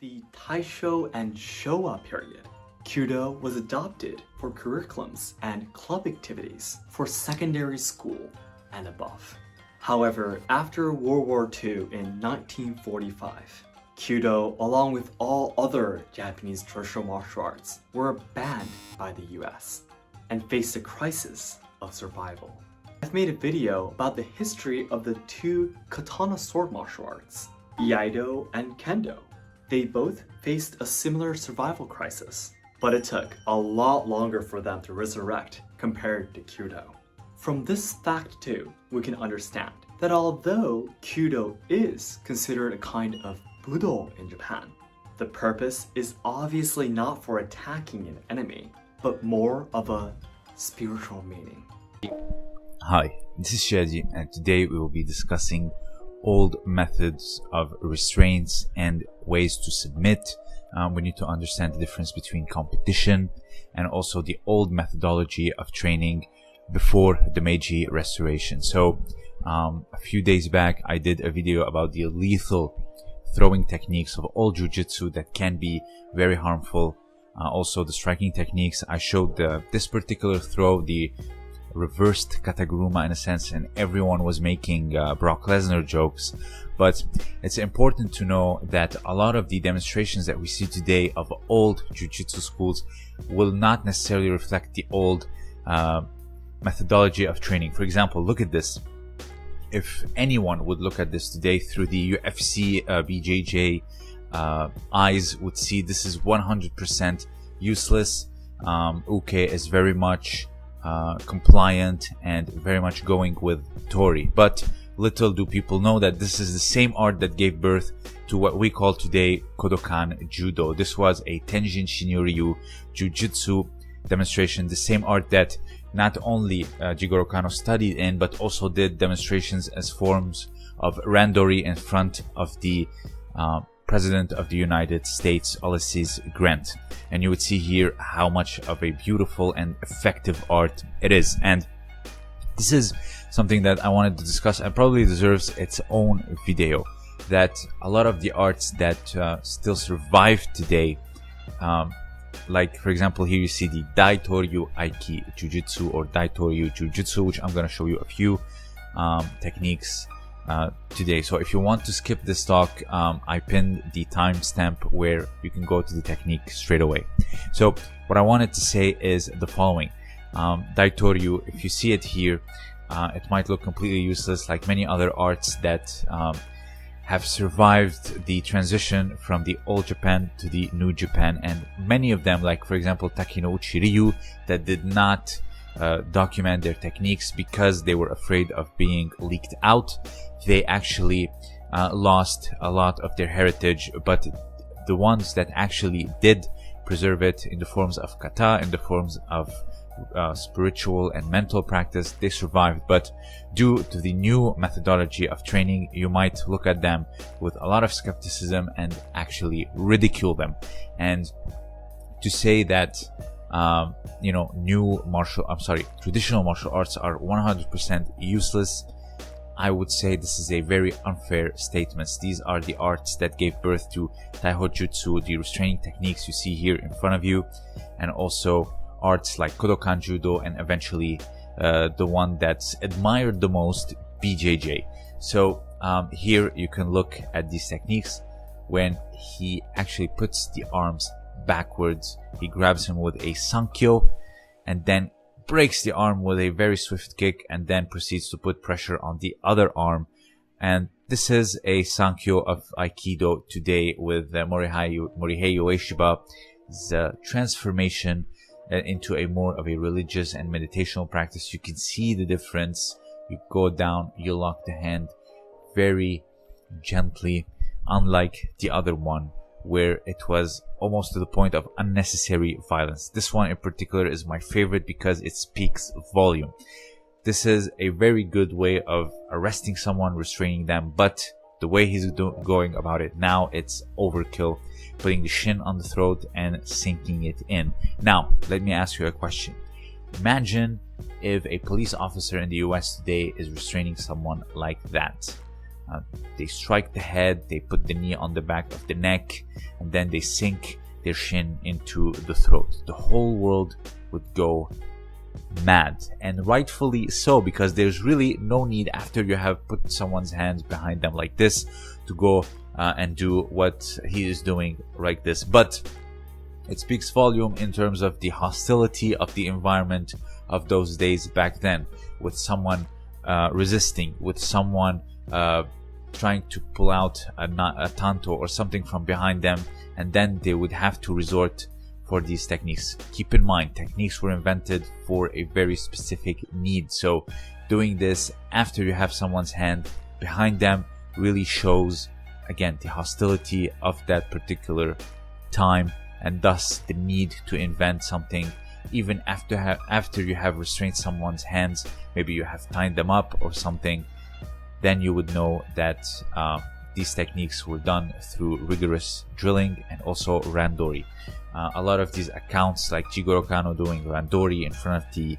the Taisho and Showa period, Judo was adopted for curriculums and club activities for secondary school and above. However, after World War II in 1945, Judo, along with all other Japanese traditional martial arts, were banned by the US and faced a crisis of survival. I've made a video about the history of the two katana sword martial arts, Iaido and Kendo. They both faced a similar survival crisis, but it took a lot longer for them to resurrect compared to Judo. From this fact too, we can understand that although Judo is considered a kind of Budo in Japan, the purpose is obviously not for attacking an enemy, but more of a spiritual meaning. Hi, this is Shaji, and today we will be discussing old methods of restraints and ways to submit. We need to understand the difference between competition and also the old methodology of training before the Meiji Restoration. So a few days back I did a video about the lethal throwing techniques of old jujutsu that can be very harmful. Also the striking techniques. I showed this particular throw, the reversed kataguruma in a sense, and everyone was making Brock Lesnar jokes. But it's important to know that a lot of the demonstrations that we see today of old jujutsu schools will not necessarily reflect the old methodology of training. For example, look at this. If anyone would look at this today through the UFC BJJ eyes, would see this is 100% useless. Uke is very much compliant and very much going with Tori, but little do people know that this is the same art that gave birth to what we call today Kodokan Judo. This was a Tenjin Shinryu Jujutsu demonstration, the same art that not only Jigoro Kano studied in, but also did demonstrations as forms of randori in front of the President of the United States, Ulysses Grant. And you would see here how much of a beautiful and effective art it is. And this is something that I wanted to discuss and probably deserves its own video, that a lot of the arts that still survive today, like for example here you see the Daito Aikijujutsu or Daito Ryu Jujutsu, which I'm going to show you a few techniques today. So if you want to skip this talk, I pinned the timestamp where you can go to the technique straight away. So what I wanted to say is the following. Daito Ryu, if you see it here, it might look completely useless, like many other arts that have survived the transition from the old Japan to the new Japan, and many of them, like for example Takinouchi Ryu, that did not document their techniques because they were afraid of being leaked out. They actually lost a lot of their heritage, but the ones that actually did preserve it in the forms of kata, in the forms of spiritual and mental practice, they survived. But due to the new methodology of training, you might look at them with a lot of skepticism and actually ridicule them. And to say that traditional martial arts are 100% useless, I would say this is a very unfair statement. These are the arts that gave birth to Taihojutsu, the restraining techniques you see here in front of you, and also arts like Kodokan Judo, and eventually the one that's admired the most, BJJ. So here you can look at these techniques when he actually puts the arms backwards. He grabs him with a sankyo and then breaks the arm with a very swift kick, and then proceeds to put pressure on the other arm. And this is a sankyo of Aikido today with Morihei Ueshiba's transformation into a more of a religious and meditational practice. You can see the difference. You go down, you lock the hand very gently, unlike the other one where it was almost to the point of unnecessary violence. This one in particular is my favorite because it speaks volume. This is a very good way of arresting someone, restraining them, but the way he's going about it now, it's overkill, putting the shin on the throat and sinking it in. Now, let me ask you a question. Imagine if a police officer in the US today is restraining someone like that. They strike the head, they put the knee on the back of the neck, and then they sink their shin into the throat. The whole world would go mad, and rightfully so, because there's really no need, after you have put someone's hands behind them like this, to go and do what he is doing like this. But it speaks volume in terms of the hostility of the environment of those days back then, with someone resisting, with someone trying to pull out a tanto or something from behind them, and then they would have to resort for these techniques. Keep in mind, techniques were invented for a very specific need, so doing this after you have someone's hand behind them really shows, again, the hostility of that particular time, and thus the need to invent something even after you have restrained someone's hands. Maybe you have tied them up or something, then you would know that these techniques were done through rigorous drilling and also randori. A lot of these accounts, like Jigoro Kano doing randori in front of the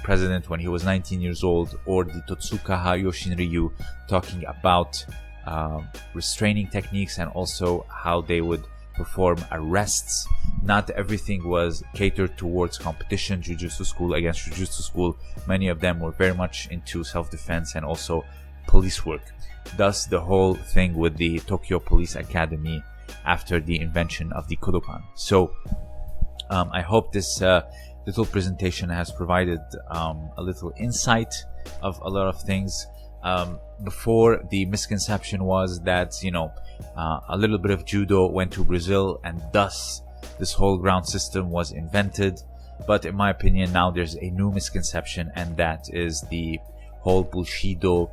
president when he was 19 years old, or the Totsukaha Yoshinryu talking about restraining techniques and also how they would perform arrests. Not everything was catered towards competition. Jujutsu school against Jujutsu school, many of them were very much into self-defense and also police work. Thus the whole thing with the Tokyo Police Academy after the invention of the Kodokan. So I hope this little presentation has provided a little insight of a lot of things. Before, the misconception was that, a little bit of judo went to Brazil and thus this whole ground system was invented. But in my opinion, now there's a new misconception, and that is the whole Bushido,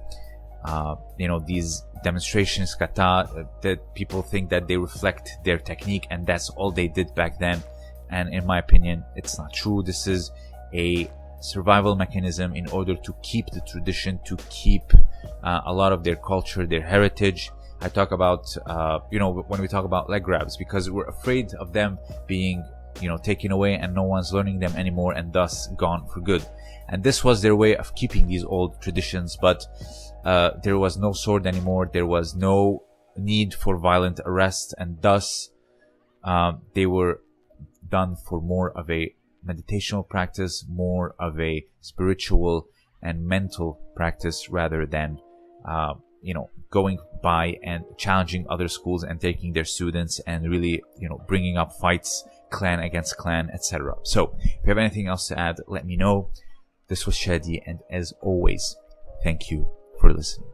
these demonstrations, kata, that people think that they reflect their technique and that's all they did back then. And in my opinion, it's not true. This is a survival mechanism in order to keep the tradition, to keep a lot of their culture, their heritage. I talk about, when we talk about leg grabs, because we're afraid of them being, taken away and no one's learning them anymore and thus gone for good. And this was their way of keeping these old traditions, but there was no sword anymore. There was no need for violent arrest, and thus they were done for more of a meditational practice, more of a spiritual and mental practice, rather than going by and challenging other schools and taking their students and really bringing up fights, clan against clan, etc. So if you have anything else to add, let me know. This was Shadi, and as always, thank you for listening.